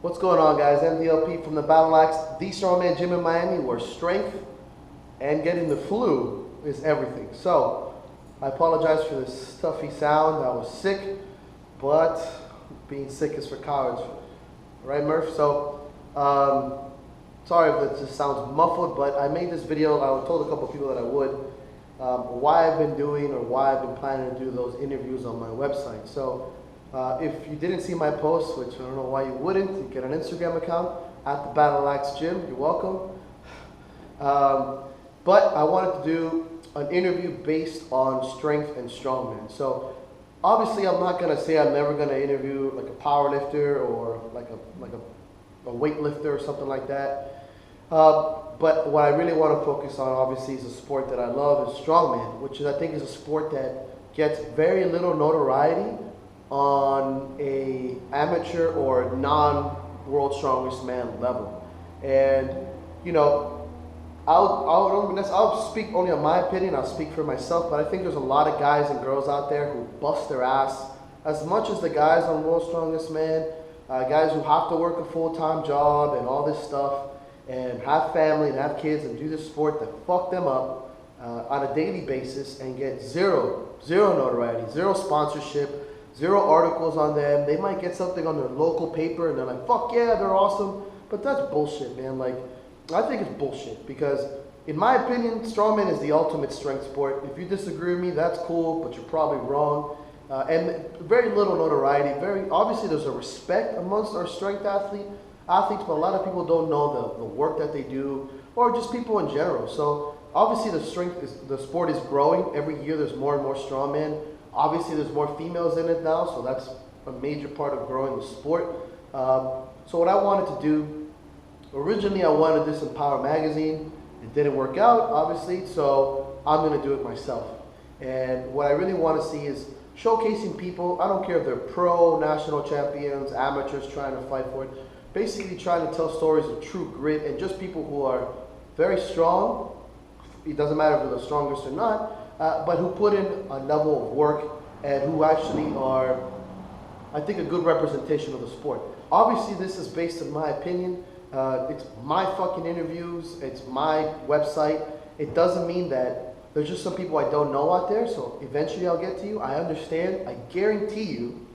What's going on, guys? MDLP from the Battle Axe, the Strongman gym in Miami, where strength and getting the flu is everything. So, I apologize for this stuffy sound. I was sick, but being sick is for cowards, right, Murph? So, sorry if it just sounds muffled, but I made this video. I told a couple of people that I would. Why I've been doing or why I've been planning to do those interviews on my website. So, if you didn't see my post, which I don't know why you wouldn't, you get an Instagram account at the Battle Axe Gym. You're welcome. But I wanted to do an interview based on strength and strongman. So obviously, I'm not gonna say I'm never gonna interview like a power lifter or like a weightlifter or something like that. But what I really want to focus on, obviously, is a sport that I love, is strongman, which I think is a sport that gets very little notoriety on a amateur or non-world strongest man level. And you know, I'll speak only on my opinion. I'll speak for myself, but I think there's a lot of guys and girls out there who bust their ass as much as the guys on World's Strongest Man, guys who have to work a full-time job and all this stuff and have family and have kids and do this sport that fuck them up on a daily basis and get zero notoriety, zero sponsorship, zero articles on them. They might get something on their local paper and they're like, fuck yeah, they're awesome. But that's bullshit, man. Like, I think it's bullshit because, in my opinion, strongman is the ultimate strength sport. If you disagree with me, that's cool, but you're probably wrong. And very little notoriety. Very obviously, there's a respect amongst our strength athletes, but a lot of people don't know the work that they do, or just people in general. So obviously, the sport is growing every year. There's more and more strongmen. Obviously, there's more females in it now, so that's a major part of growing the sport. So what I wanted to do. Originally, I wanted this in Power Magazine. It didn't work out, obviously, so I'm going to do it myself. And what I really want to see is showcasing people. I don't care if they're pro, national champions, amateurs trying to fight for it. Basically trying to tell stories of true grit and just people who are very strong. It doesn't matter if they're the strongest or not, but who put in a level of work and who actually are, I think, a good representation of the sport. Obviously, this is based on my opinion. It's my fucking interviews, it's my website. It doesn't mean that there's just some people I don't know out there, so eventually I'll get to you. I understand. I guarantee you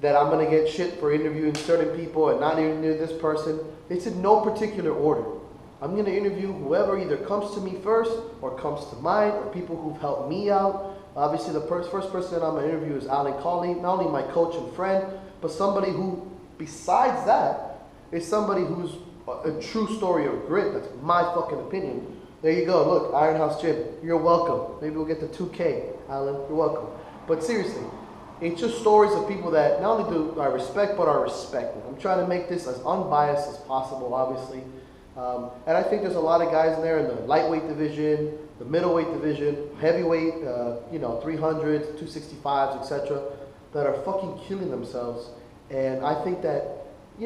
that I'm going to get shit for interviewing certain people and not interviewing this person. It's in no particular order. I'm going to interview whoever either comes to me first or comes to mind, or people who've helped me out. Obviously, the first person that I'm going to interview is Alan Colley, not only my coach and friend, but somebody who, besides that, is somebody who's a true story of grit. That's my fucking opinion. There you go. Look, Iron House Gym. You're welcome. Maybe we'll get to 2K, Alan. You're welcome. But seriously, it's just stories of people that not only do I respect, but are respected. I'm trying to make this as unbiased as possible, obviously. And I think there's a lot of guys in there in the lightweight division, the middleweight division, heavyweight, 300s, 265s, etc., that are fucking killing themselves. And I think that, I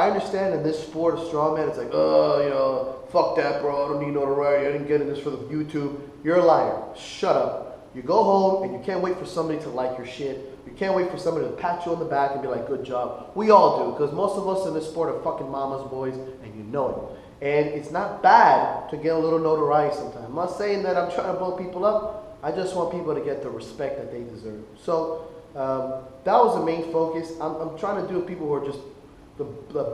understand in this sport of strongman, it's like, fuck that, bro. I don't need notoriety. I didn't get in this for the YouTube. You're a liar. Shut up. You go home and you can't wait for somebody to like your shit. You can't wait for somebody to pat you on the back and be like, good job. We all do, because most of us in this sport are fucking mama's boys, and you know it. And it's not bad to get a little notoriety sometimes. I'm not saying that I'm trying to blow people up. I just want people to get the respect that they deserve. So that was the main focus. I'm trying to do with people who are just the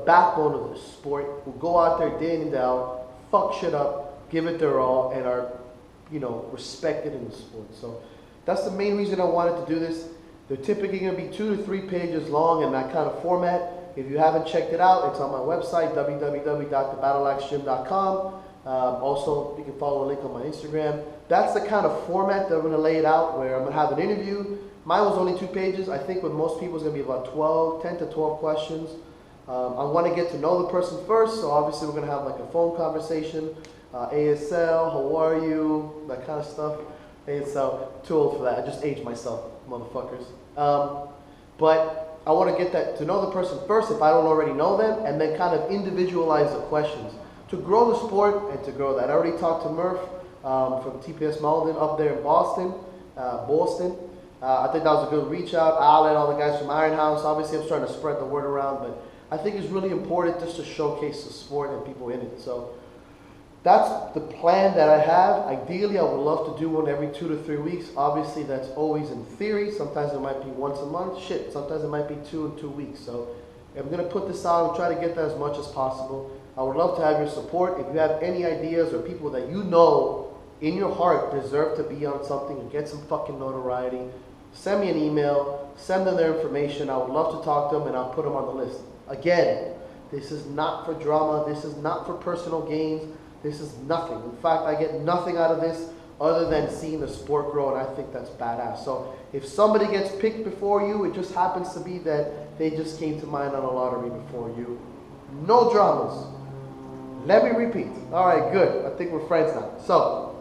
backbone of the sport, who go out there day in and day out, fuck shit up, give it their all, and are, respected in the sport. So that's the main reason I wanted to do this. They're typically going to be 2 to 3 pages long in that kind of format. If you haven't checked it out, it's on my website, www.thebattleaxegym.com. Also, you can follow the link on my Instagram. That's the kind of format that I'm going to lay it out, where I'm going to have an interview. Mine was only 2 pages. I think with most people it's going to be about 10 to 12 questions. I want to get to know the person first, so obviously we're going to have like a phone conversation, ASL, how are you, that kind of stuff. ASL, too old for that. I just aged myself, motherfuckers. But I want to get to know the person first if I don't already know them, and then kind of individualize the questions to grow the sport and to grow that. I already talked to Murph from TPS Malden up there in Boston. I think that was a good reach out. Alan, all the guys from Iron House. Obviously, I'm trying to spread the word around, but I think is really important just to showcase the sport and people in it. So that's the plan that I have. Ideally, I would love to do one every 2 to 3 weeks. Obviously, that's always in theory. Sometimes it might be once a month. Shit, sometimes it might be 2 in 2 weeks. So I'm going to put this out and try to get that as much as possible. I would love to have your support. If you have any ideas or people that you know in your heart deserve to be on something and get some fucking notoriety, send me an email, send them their information. I would love to talk to them and I'll put them on the list. Again, this is not for drama. This is not for personal gains. This is nothing. In fact, I get nothing out of this other than seeing the sport grow, and I think that's badass. So if somebody gets picked before you, it just happens to be that they just came to mind on a lottery before you. No dramas. Let me repeat. All right, good. I think we're friends now. So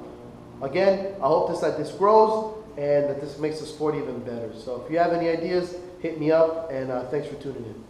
again, I hope that this grows and that this makes the sport even better. So if you have any ideas, hit me up, and thanks for tuning in.